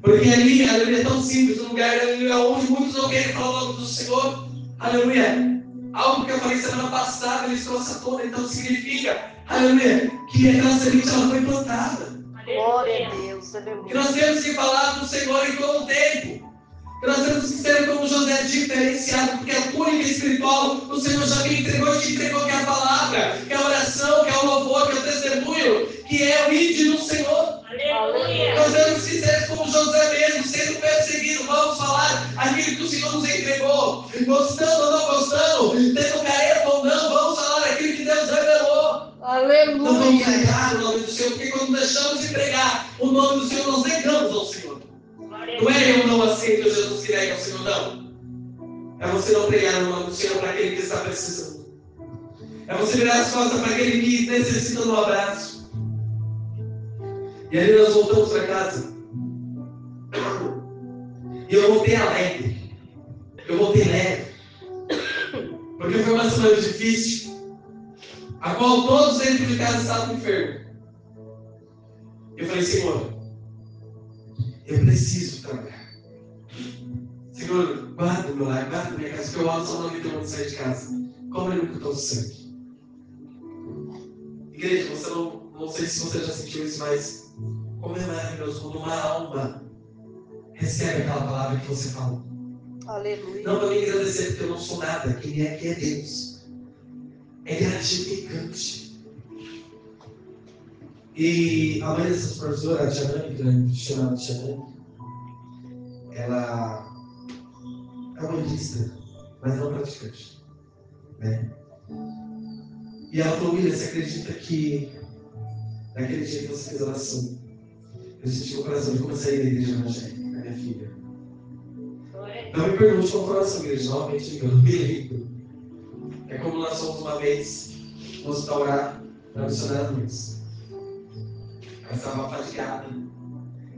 Porque ali, aleluia, é tão simples, um lugar, aleluia, onde muitos não querem falar o nome do Senhor. Aleluia. Algo que eu falei semana passada, eles trouxeram à tona, então significa, aleluia, que aquela semente ela foi plantada. Glória a Deus. Que Aleluia. nós temos que falar do Senhor em todo o tempo. Que nós temos que ser como José diferenciado, porque a túnica espiritual o Senhor já me entregou e te entregou, que é a palavra, que é a oração, que é o louvor, que é o testemunho, que é o ide do Senhor. Aleluia. Nós temos que ser como José mesmo, sendo perseguido, vamos falar aquilo que o Senhor nos entregou. Gostando ou não gostando, tendo careta ou não, vamos falar aquilo que Deus revelou. Não vamos Aleluia. negar o nome do Senhor, porque quando deixamos de pregar o nome do Senhor, nós negamos ao Senhor. Não é eu não aceito Jesus que nega ao Senhor, não. É você não pregar o nome do Senhor para aquele que está precisando. É você virar as costas para aquele que necessita de um abraço. E aí nós voltamos para casa. E eu voltei alegre. Eu voltei leve. Porque foi uma semana difícil, a qual todos dentro de casa estavam enfermos. Eu falei, Senhor, eu preciso trabalhar. Senhor, guarda o meu lar, guarda a minha casa, porque eu oro só não me deu onde sair de casa. Cobre ele com todo o sangue. Igreja, você não sei se você já sentiu isso, mas como é maravilhoso quando uma alma recebe aquela palavra que você falou. Aleluia. Não para me agradecer, porque eu não sou nada. Quem é que é Deus? É gratificante. E a mãe dessas professoras, a Janane, chamada Janane, ela é uma budista, mas não praticante. Né? E ela falou, William, você acredita que naquele dia que você fez a oração, eu senti o coração de como sair da igreja evangélica, com a minha filha? Não me pergunte qual foi a oração, igreja, novamente eu não me lembro. É como nós fomos uma vez no hospital orar para a missionária Luiz. Ela estava fadigada,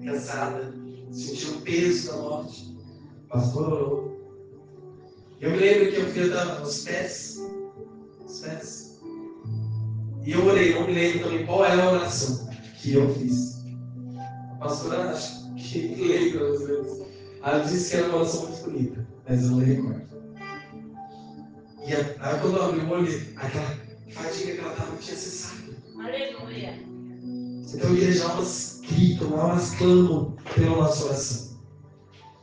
cansada, sentiu o peso da morte. O pastor orou. Eu me lembro que eu fui andar nos pés. E eu orei, não me lembro também qual era a oração que eu fiz. A pastora acho que lembra às vezes. Ela disse que era uma oração muito bonita, mas eu não me recordo. E aí quando eu abri o olho, aquela fadiga que ela estava tinha cessado. Aleluia. Então, igreja, almas gritam, almas clamam pela nossa oração.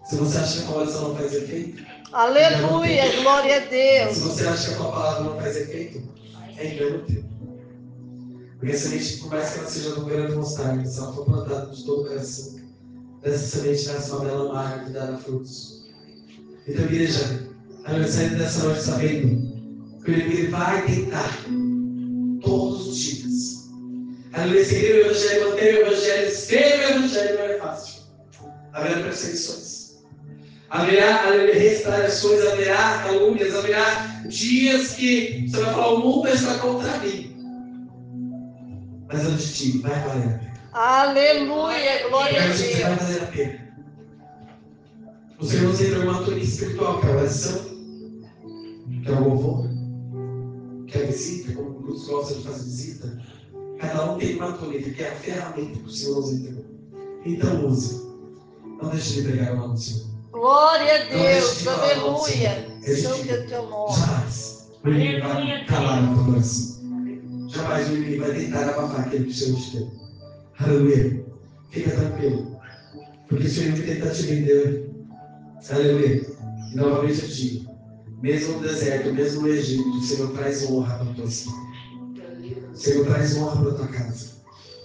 Se você acha que a oração não faz efeito, Aleluia. Glória a se Deus. você acha que a tua palavra não faz efeito, é engano teu. Porque a semente, por mais que ela seja do grande mostarda, se ela for plantada de todo o coração, dessa semente nasce uma bela árvore que dará frutos. Então, igreja, a sair dessa noite sabendo que o inimigo vai tentar todos os dias. Aleluia, seguir o Evangelho, manter o Evangelho, ser o Evangelho não é fácil. Haverá perseguições, haverá restaurações, haverá calúnias, haverá dias que você vai falar, o mundo está contra mim. Mas eu te digo, vai valer a pena. Aleluia, glória a Eu te digo, vai Deus. valer a pena. O Senhor nos entrou uma turismo espiritual, que é a oração, que é o louvor, que é a visita, como muitos gostam de fazer visita. Cada um tem uma túnica, que é a ferramenta que o Senhor nos entregou. Então use. Não deixe de pregar o nome do Senhor. Glória a Não deixe Deus, de falar o nome do Senhor. aleluia. Ele Santo diga, é teu nome. jamais o inimigo vai calar a tua oração. Jamais o inimigo vai tentar abafar aquele que o Senhor te deu. Aleluia. Fica tranquilo. Porque se o inimigo tentar te vender, aleluia. E novamente eu digo, mesmo no deserto, mesmo no Egito, o Senhor traz honra para a tua cidade. O Senhor traz honra para a tua casa.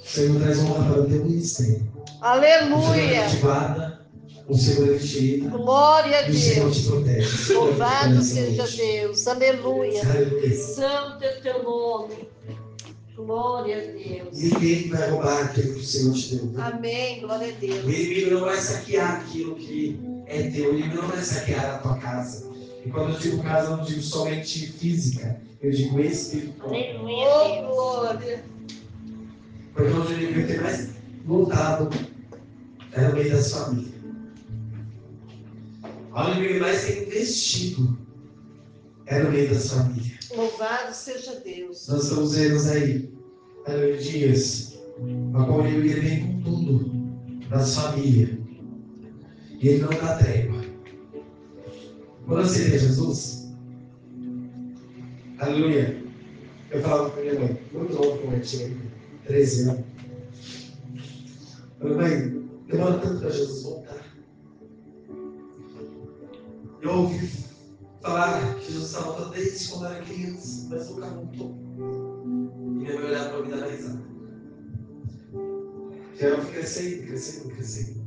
O Senhor traz honra para o teu ministério. Aleluia. O Senhor te guarda, o Senhor te tira, Glória a e o Senhor Deus. te protege. Louvado seja Deus. Aleluia. Aleluia. Santo é teu nome. Glória a Deus. Ninguém vai roubar aquilo que o Senhor te deu. Amém. Glória a O Deus. inimigo não vai saquear aquilo que é teu. O inimigo não vai saquear a tua casa. E quando eu digo casa, eu não digo somente física, eu digo espiritual. Aleluia, Oh, Deus. glória. Porque onde o inimigo tem mais lutado é no meio das famílias. Onde o inimigo mais tem investido é no meio das famílias. Louvado seja Deus. Nós estamos vendo aí, dias, a qual o inimigo vem com tudo das famílias. E ele não dá trégua. Quando eu aceitei Jesus, aleluia, eu falava com minha mãe, muito novo como eu tinha, 13 anos. Eu falei, mãe, demora tanto para Jesus voltar. Eu ouvi falar que Jesus estava voltando desde quando eu era criança, mas nunca voltou. E minha mãe olhava para mim e dava risada. Já eu fui crescendo.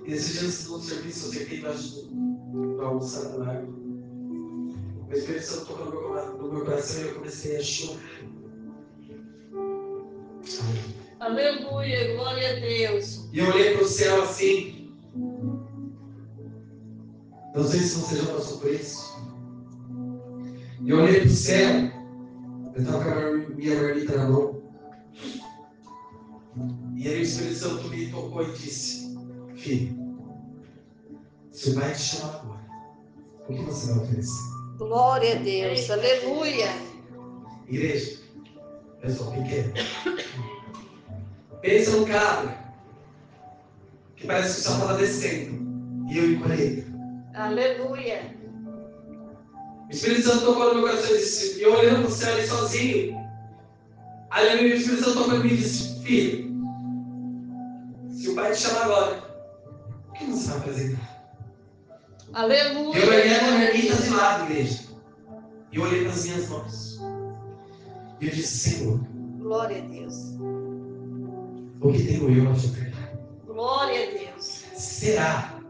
E nesses dias no serviço, eu sentei embaixo para almoçar na água. O Espírito Santo tocou no meu coração e eu comecei a chorar. Aleluia. Glória a Deus. E eu olhei para o céu assim. Não sei se você já passou por isso. E eu olhei para o céu. Eu estava com a minha marmita na mão. E aí o Espírito Santo me tocou e disse: filho, você vai te chamar agora. O que você vai oferecer? Glória a Deus. Aleluia. Igreja, pessoal pequeno. Pensa no cabra que parece que o céu estava descendo. E eu encolhei. Aleluia. O Espírito Santo tocou no meu coração e disse, e eu olhando para o céu ali sozinho. Aí o Espírito Santo tocou em mim e disse: filho, se o Pai te chamar agora, o que você vai apresentar? Aleluia. Eu olhei a marmita de lado, igreja. E eu olhei para as minhas mãos. E eu disse: Senhor, Glória a Deus. o que tenho eu a te ofertar? Glória a Deus. Será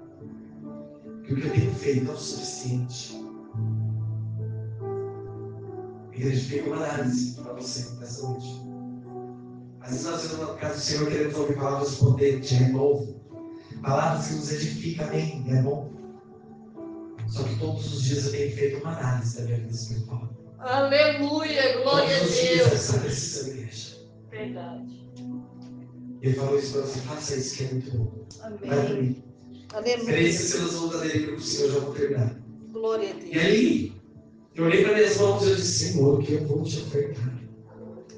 que o que eu tenho feito é o suficiente? Igreja, fica uma análise para você nessa noite. Às vezes nós estamos na casa do Senhor querendo ouvir palavras potentes, de renovo. Palavras que nos edificam, amém, é bom. Só que todos os dias eu tenho feito uma análise da minha vida espiritual. Aleluia. Glória a Todos os dias Deus. essa precisa, igreja. Verdade. Ele falou isso para você: faça isso que é muito bom. Vai Amém. dormir. Aleluia. 3 semanas vamos aderir com o Senhor, já vou terminar. Glória a E Deus. aí, eu olhei para minhas mãos e eu disse: Senhor, o que eu vou te ofertar?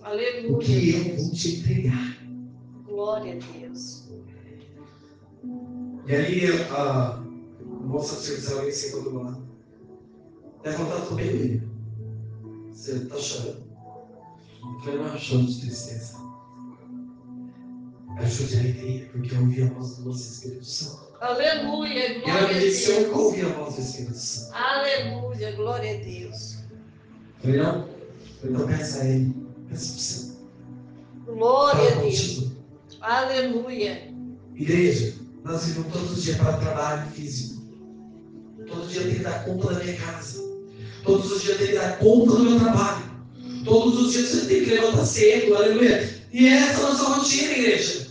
O Aleluia. que eu vou te entregar? Glória a Deus. E aí, a moça do serviço, alguém sentou do meu lado. Levantar tudo bem, filho. Você está chorando? Eu falei: não, eu choro de tristeza. Eu choro de alegria, porque eu ouvi a voz do nosso Espírito Santo. Aleluia. E ela Glória a me disse: eu Deus. ouvi a voz do Espírito Santo. Aleluia. Glória a Deus. Eu falei: não, então peça a Ele. Peça para você. Glória a Fala Deus. contigo. Aleluia. Igreja, nós vivemos todos os dias para o trabalho físico. Todo dia eu tenho que dar conta da minha casa. Todos os dias eu tenho que dar conta do meu trabalho. Todos os dias eu tenho que levantar cedo, aleluia. E essa é a nossa rotina, igreja.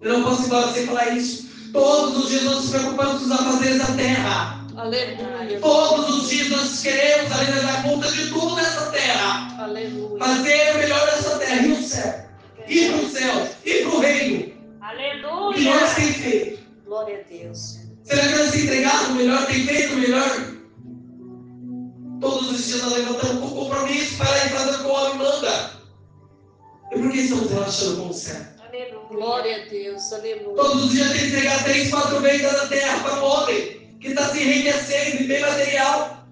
Eu não posso ir embora sem falar isso. Todos os dias nós nos preocupamos com os afazeres da terra. Aleluia. Todos os dias nós queremos ali dar conta de tudo nessa terra. Aleluia. Fazer o melhor dessa terra. E o céu. Ir para o céu. Ir para o reino. O que nós Aleluia. temos feito. Glória a Deus. Será que nós temos entregado o melhor? Tem feito o melhor? Todos os dias nós levantamos com compromisso para ir fazendo como o homem manda. E por que estamos relaxando com o céu? Aleluia. Glória a Deus. Aleluia. Todos os dias tem que entregar 3, 4 vezes da terra para o homem que está se enriquecendo em bem material.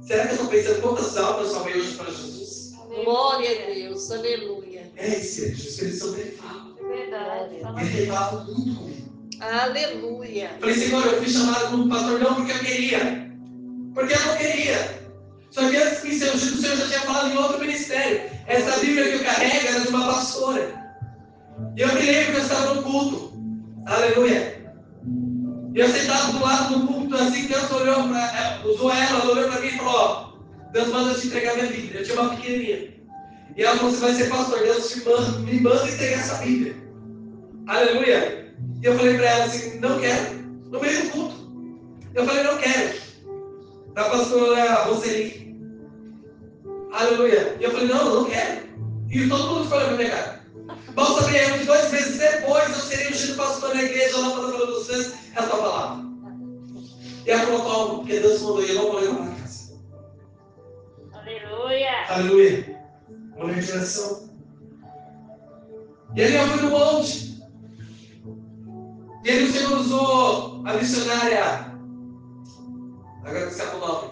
Será que eu estou pensando quantas almas salvei hoje para Jesus? Glória a Deus. Aleluia. É esse, Jesus, que eles são dele fala. É verdade. Fala Ele bem. fala muito comigo. Aleluia. Falei, Senhor, eu fui chamado como pastor não porque eu queria. Porque eu não queria. Só que antes que o Senhor já tinha falado em outro ministério. Essa Bíblia que eu carrego era de uma pastora. E eu me lembro que eu estava no culto. Aleluia. E eu sentado do lado do culto, assim, Deus olhou usou ela olhou para mim e falou, ó, Deus manda te entregar minha Bíblia. Eu tinha uma pequenininha. E ela falou, você vai ser pastor, Deus me manda entregar essa Bíblia. Aleluia. E eu falei para ela assim, não quero. No meio do culto. Eu falei, não quero. Da pastora Roseli. Aleluia. E eu falei, não quero. E todo mundo ficou olhando pra minha cara. Mal saberíamos que 2 meses depois eu seria ungido pastor na igreja lá para a dos Santos, é a tua palavra. E ela falou, toma, porque Deus mandou e eu não vou levar para casa. Aleluia. Aleluia. Uma revelação. E ali eu fui no monte. E ali o Senhor usou a missionária, agora que escapa o nome,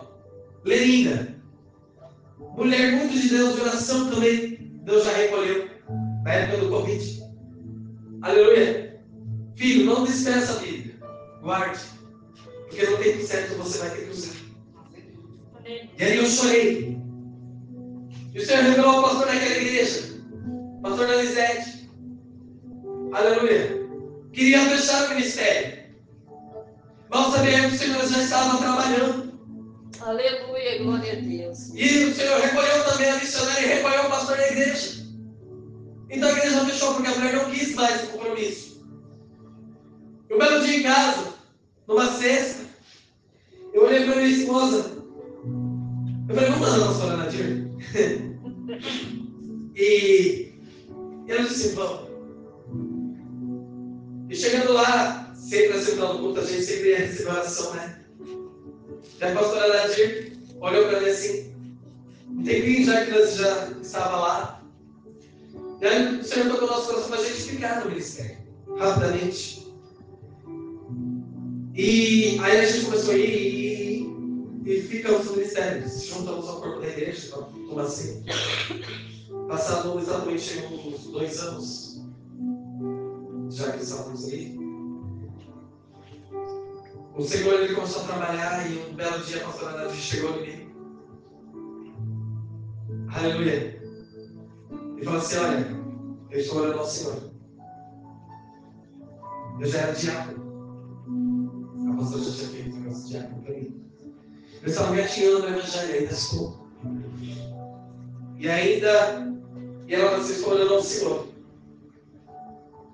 Lerina. Mulher muito de Deus, de oração também, Deus já recolheu, na época do Covid. Aleluia. Filho, não desespere essa Bíblia. Guarde. Porque no tempo certo você vai ter que usar. E aí eu chorei. E o Senhor revelou ao pastor naquela igreja, pastor Danizete. Aleluia. Queria fechar o ministério. Mal sabia que o Senhor já estava trabalhando. Aleluia. Glória a Deus. E o Senhor recolheu também a missionária e recolheu o pastor da igreja. Então a igreja fechou porque a mulher não quis mais o compromisso. Um belo dia em casa, numa sexta, eu olhei para minha esposa. Eu falei, vamos lá na pastora Nadir? E ela disse assim, vamos. E chegando lá, sempre assim, no culto, a gente sempre recebe oração, né? E a pastora Nadir olhou para mim assim, um tempinho já que nós já estava lá. E aí o Senhor tocou nosso coração para a gente ficar no ministério, rapidamente. E aí a gente começou a ir e ficamos no ministério. Juntamos ao corpo da igreja, como assim? Passado exatamente uns 2 anos, já que estávamos aí. O Senhor ele começou a trabalhar e um belo dia a pastora Nadir chegou em mim. Aleluia. E falou assim, olha, eu estou orando ao Senhor. Eu já era diácono. A pastora já tinha feito um negócio de diácono para mim. Eu estava gatinhando no evangelho, ainda estou. E ela falou assim, estou orando ao Senhor.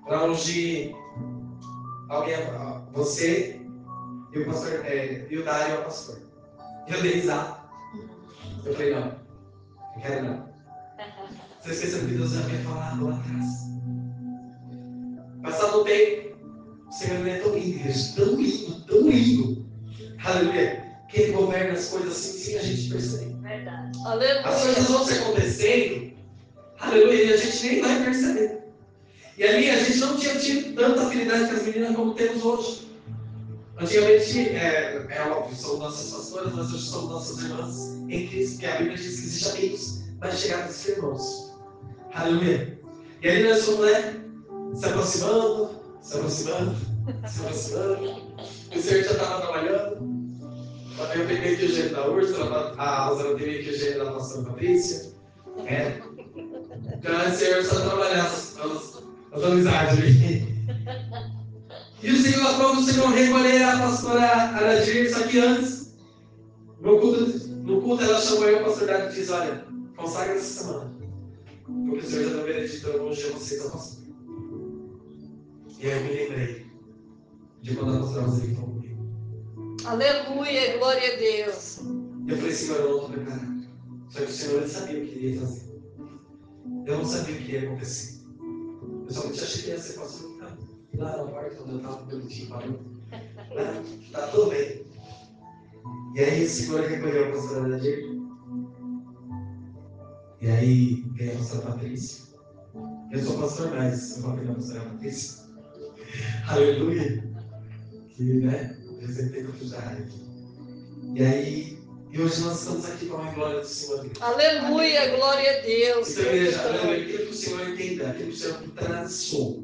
Para ungir alguém, você e o pastor, e o Dário é o pastor. E eu dei risada. Eu falei, não, eu quero não. Você esqueceu que Deus já havia falado lá atrás. Passado um tempo, o Senhor é tão lindo, igreja, tão lindo, tão lindo. Aleluia. Que Ele governa as coisas assim, sem a gente perceber. Verdade. Aleluia. As coisas vão se acontecendo, aleluia, e a gente nem vai perceber. E ali a gente não tinha tido tanta afinidade com as meninas como temos hoje. Antigamente, é óbvio, são nossas pastoras, mas hoje são nossas irmãs em Cristo, porque a Bíblia diz que existe amigos mais chegados que irmãos. Aleluia. E ali nós fomos, se aproximando. O Senhor já estava trabalhando. Eu peguei aqui o gênero da Úrsula, a Rosana teve aqui o gênero da pastora Patrícia. Então o Senhor está trabalhando as amizades ali. E o Senhor aprova o Senhor recolher a pastora Aradir, só que antes, no culto ela chamou eu, a pastor Dário, e disse, olha, consagra essa semana. Porque o Senhor já deu veredito, eu vou ungir vocês a pastor. E aí eu me lembrei de quando a pastora Roseli falou comigo. Aleluia, glória a Deus. E eu falei, Senhor, eu não estou preparado. Só que o Senhor sabia o que ele ia fazer. Eu não sabia o que ia acontecer. Eu somente achei que ia ser pastor lá na porta, onde eu estava bonitinho, parou. Tá tudo bem. E aí o Senhor recolheu a pastora Nadir. E aí veio a pastora Patrícia. Eu sou pastor, mas eu vou pegar a pastora Patrícia. Aleluia. Que, né? Eu sentei com o Fujário aqui. E aí, e hoje nós estamos aqui com a glória do Senhor. Aleluia, glória a Deus. Então, igreja, aleluia. Aquilo que o Senhor entenda, aquilo que o Senhor traçou,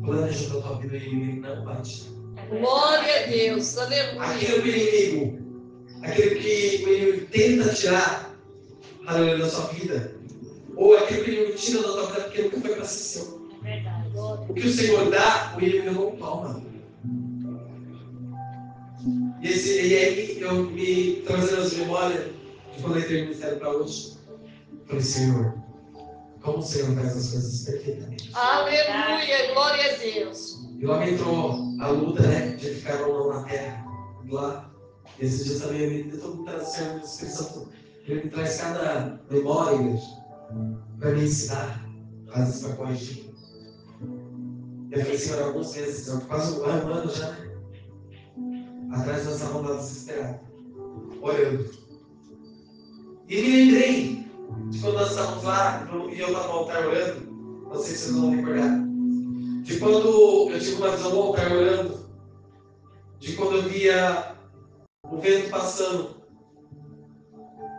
planeja da tua vida, o inimigo não vai te dar. Glória a Deus, aleluia. Aquilo que o inimigo tenta tirar, aleluia, da sua vida, ou aquilo que o inimigo tira da tua vida, porque nunca foi para ser seu. É verdade. O que o Senhor dá, o inimigo não toma. E aí eu me trazendo as memórias de quando eu entrei no ministério para hoje. Falei, Senhor, como o Senhor faz as coisas perfeitamente. Aleluia, glória a Deus. E logo entrou a luta, né, de ficar ou não na terra. Lá, esses dias também eu estou trazendo a Espírito Santo. Ele me traz cada memória, igreja, para me ensinar, às vezes para corrigir. Eu falei, Senhor, alguns meses, quase um ano já, né? Atrás nós estávamos lá desesperados, orando. E me lembrei de quando nós estávamos lá, e eu estava no altar orando, não sei se vocês vão recordar, de quando eu tive uma visão no altar orando, de quando eu via o vento passando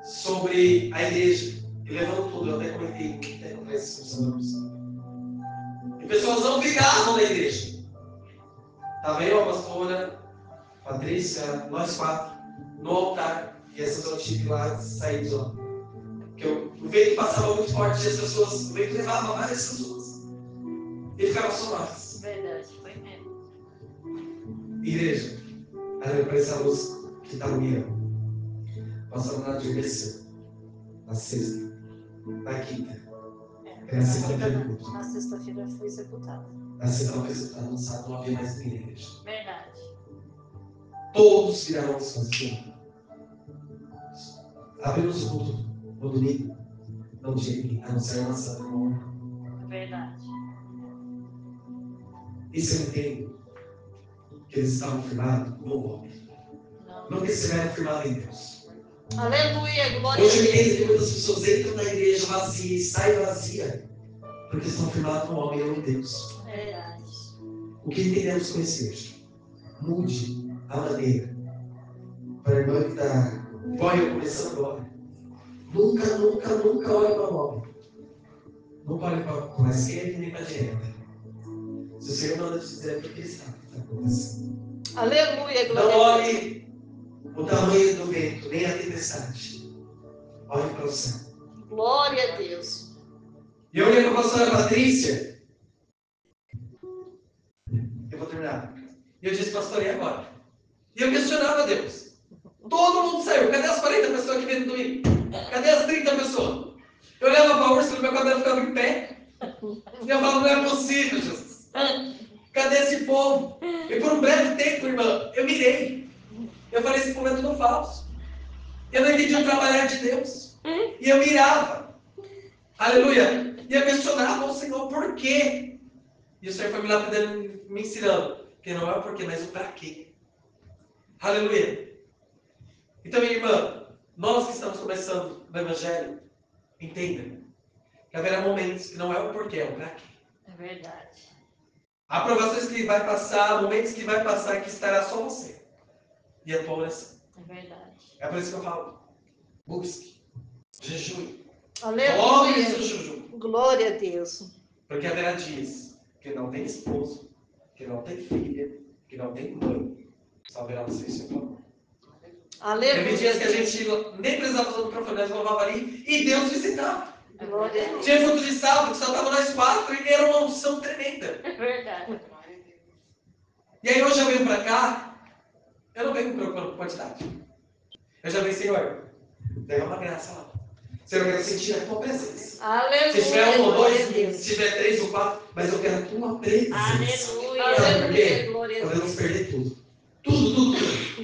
sobre a igreja, e levando tudo, eu até comentei com esses funcionários. E pessoas não brigavam na igreja. Estava eu, a pastora Patrícia, nós quatro, no altar, e essas outras tive lá saídos lá. Porque o vento passava muito forte e as pessoas, o vento levava várias pessoas. E ficava só nós. Verdade, foi mesmo. Igreja, olha para essa luz que está no guião. Passando na desceu, na sexta, na quinta. Na sexta-feira do culto. Na sexta-feira foi executado. Na sexta-feira no sábado não havia mais ninguém, igreja. Verdade. Todos viraram os cantos. Abrimos o culto no domingo. Não tinha ninguém, a não ser a nossa irmã. Verdade. Isso eu entendo. Que eles estavam firmados no homem. Nunca estiveram firmados em Deus. Aleluia, glória a Hoje eu entendo que Deus. muitas pessoas entram na igreja vazia e saem vazia. Porque estão firmados no homem e não em Deus. Verdade. O que entendemos com esse hoje? Mude a maneira. Para a irmã que está igual eu começando agora. Nunca olhe para o homem. Nunca olhe para a esquerda nem para a direita. Se o Senhor manda te dizer, é porque ele sabe o que está acontecendo. Aleluia, Não glória a Deus. olhe o tamanho do vento, nem a tempestade. Olhe para o céu. Glória a Deus. E eu olhei para a pastora Patrícia. Eu vou terminar. E eu disse, pastor, e agora? E eu questionava Deus. Todo mundo saiu. Cadê as 40 pessoas que vêm no domingo? Cadê as 30 pessoas? Eu olhava para a Úrsula e meu cabelo ficava em pé. E eu falava, não é possível, Jesus. Cadê esse povo? E por um breve tempo, irmã, eu mirei. Eu falei, esse povo é tudo falso. Eu não entendi o trabalhar de Deus. E eu mirava. Aleluia. E eu questionava o Senhor, por quê? E o Senhor foi me lapidando, me ensinando. Que não é o porquê, mas o para quê. Aleluia. Então, minha irmã, nós que estamos começando no Evangelho, entenda que haverá momentos que não é o porquê, é o para quê. É verdade. Aprovações que vai passar, momentos que vai passar, que estará só você. E a tua oração. É verdade. É por isso que eu falo, busque, jejue. Aleluia. Coloque esse jejum. Glória a Deus. Porque haverá dias que não tem esposo, que não tem filha, que não tem mãe. Só haverá você e seu amor. Aleluia. Teve dias que a gente nem precisava usar o microfone, nós louvava ali e Deus visitava. Glória a Deus. Tinha culto de sábado que só estava nós quatro e era uma unção tremenda. É verdade. E aí hoje eu venho para cá, eu não venho me preocupando com quantidade. Eu já venho, Senhor, pega uma graça lá. Senhor, eu quero sentir a tua presença. Aleluia. Se tiver um ou Glória dois, a Deus. se tiver 3 ou 4, mas eu quero a tua presença. Aleluia. Sabe por quê? Glória a Podemos Deus. perder tudo. Tudo,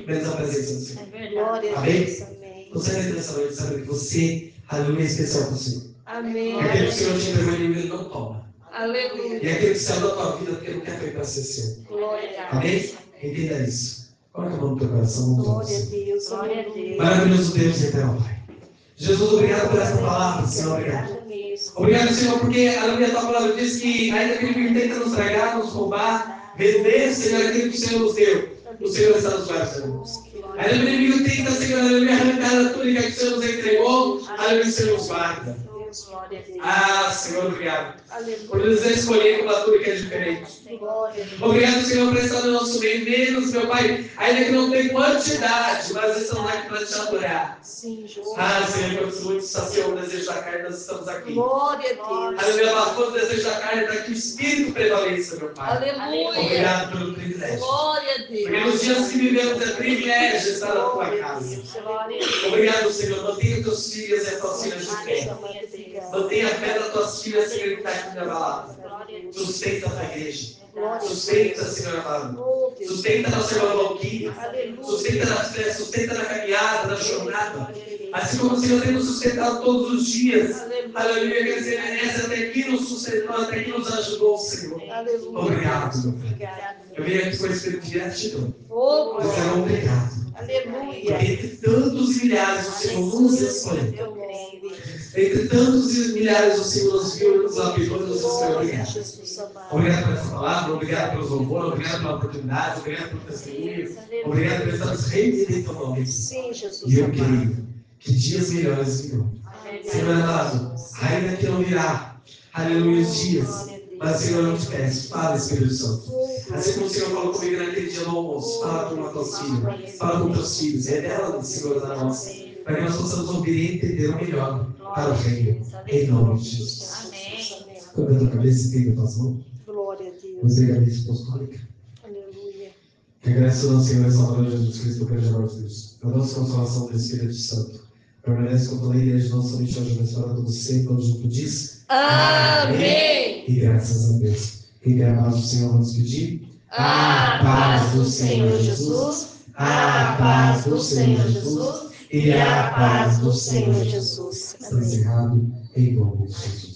menos a presença do Senhor. É verdade. Glória a Amém? Deus. Amém. Você vai nessa noite sabendo que você, aleluia, é especial para o Senhor. Amém. E aquele que o Senhor te entregou, ele não toma. Aleluia. E aquele que saiu da tua vida porque não quer foi para ser seu. Glória a Amém? Entenda isso. Coloca a mão no teu coração, vamos Glória a todos. Deus. Glória a Aleluia. Deus. Maravilhoso Deus e eterno Pai. Jesus, obrigado por essa palavra, Senhor. Obrigado. Obrigado, Senhor, porque a tua palavra diz que ainda que ele tenta nos tragar, nos roubar, vender, Senhor, aquilo que o Senhor nos deu. O Senhor está nos guardando, irmãos. Ainda que o inimigo tenta, Senhor, arrancar a túnica que o Senhor nos entregou, ainda que o Senhor nos guarda. Glória a Deus. Ah, Senhor, obrigado. Aleluia. Por nos escolher uma túnica diferente. Glória a Deus. Obrigado, Senhor, por estar no nosso meio, menos, meu Pai, ainda que não tem quantidade, mas estamos aqui para te adorar. Sim, Jesus. Ah, Senhor, quando muitos saciam o desejo da carne, nós estamos aqui. Glória a Deus. Aleluia, mas quando o desejo da carne está aqui, o Espírito prevaleça, meu Pai. Aleluia. Obrigado pelo privilégio. Glória a Deus. Porque nos dias que vivemos é privilégio estar na tua casa. Obrigado, Senhor. Mantenha teus filhos e as tuas filhas de pé. Mantenha a fé das tuas filhas, Senhor, que está aqui na palavra. Sustenta a tua igreja. Sustenta, Senhor amado. Sustenta na Senhor Valquíria. Sustenta na fé, sustenta na caminhada, na jornada. Assim como o Senhor tem nos sustentado todos os dias. Aleluia, quer dizer, essa até aqui nos sustentou, até aqui nos ajudou, Senhor. Obrigado, meu Pai. Eu venho aqui com o espírito de gratidão. Dizendo obrigado. Aleluia. Porque entre tantos milhares o Senhor nos escolheu. Entre tantos milhares o Senhor nos viu, nos apelou e nos escolheu. Obrigado. Obrigado por essa palavra, obrigado pelos louvores, obrigado pela oportunidade, obrigado pelo testemunho, obrigado por estarmos reunidos em teu nome. Sim, Jesus. E eu creio que dias melhores virão. Senhor amado, ainda que não virá, aleluia, os dias, mas Senhor, eu te peço, fala, Espírito Santo. Assim como o Senhor falou comigo naquele dia do almoço, fala com a tua filha, fala com teus filhos, revela, Senhor, da nossa, para que nós possamos ouvir e entender o melhor para o reino, em nome de Jesus. Amém. Coloca a tua cabeça e pega a tua mão. Glória a Deus. Você é a minha apostólica. Aleluia. Que a graça do nosso Senhor e Salvador Jesus Cristo, o Pai de Deus, a nossa consolação do Espírito Santo, permanece com toda a igreja, não somente hoje, mas para todo sempre, quando junto diz. Amém. E graças a Deus. E que a paz do Senhor vamos pedir. A paz do Senhor Jesus. A paz do Senhor Jesus. E a paz do Senhor Jesus. Está encerrado em nome de Jesus.